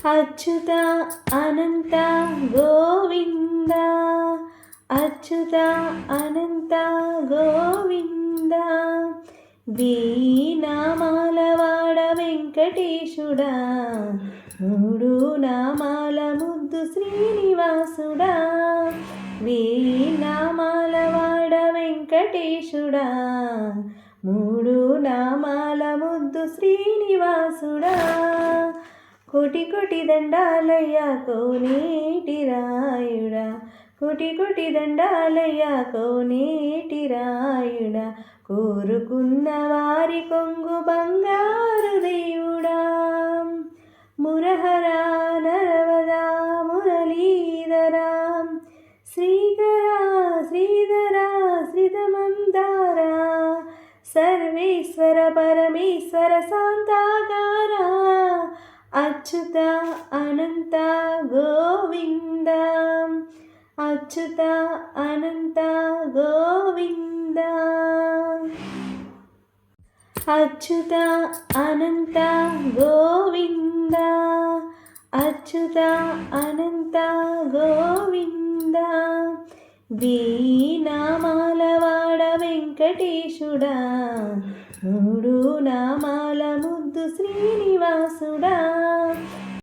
అచ్యుత అనంత గోవింద అచ్యుత అనంత గోవింద వీణామాల వాడ వెంకటేశుడా మూడు నామాల ముద్దు శ్రీనివాసుడా వీణామాల వాడ వెంకటేశుడా మూడు నామాల ముద్దు శ్రీనివాసుడా కోటి కోటి దండాలయ్యా కోనేటి రాయుడా కోటి కోటి దండాలయ్యా కోనేటి రాయుడా కోరుకున్న వారి కొంగు బంగారు దేవుడా మురహరా నరవదా మురళీధరా శ్రీధరా శ్రీధరా శ్రీధమందారా సర్వేశ్వర పరమేశ్వర శాంతాకారా అచ్యుత అనంత గోవింద అచ్యుత అనంత గోవింద అచ్యుత అనంత గోవింద అచ్యుత అనంత గోవింద వీణామాల వాడ వెంకటేశుడా మూడు నామాల ముద్దు శ్రీనివాసుడా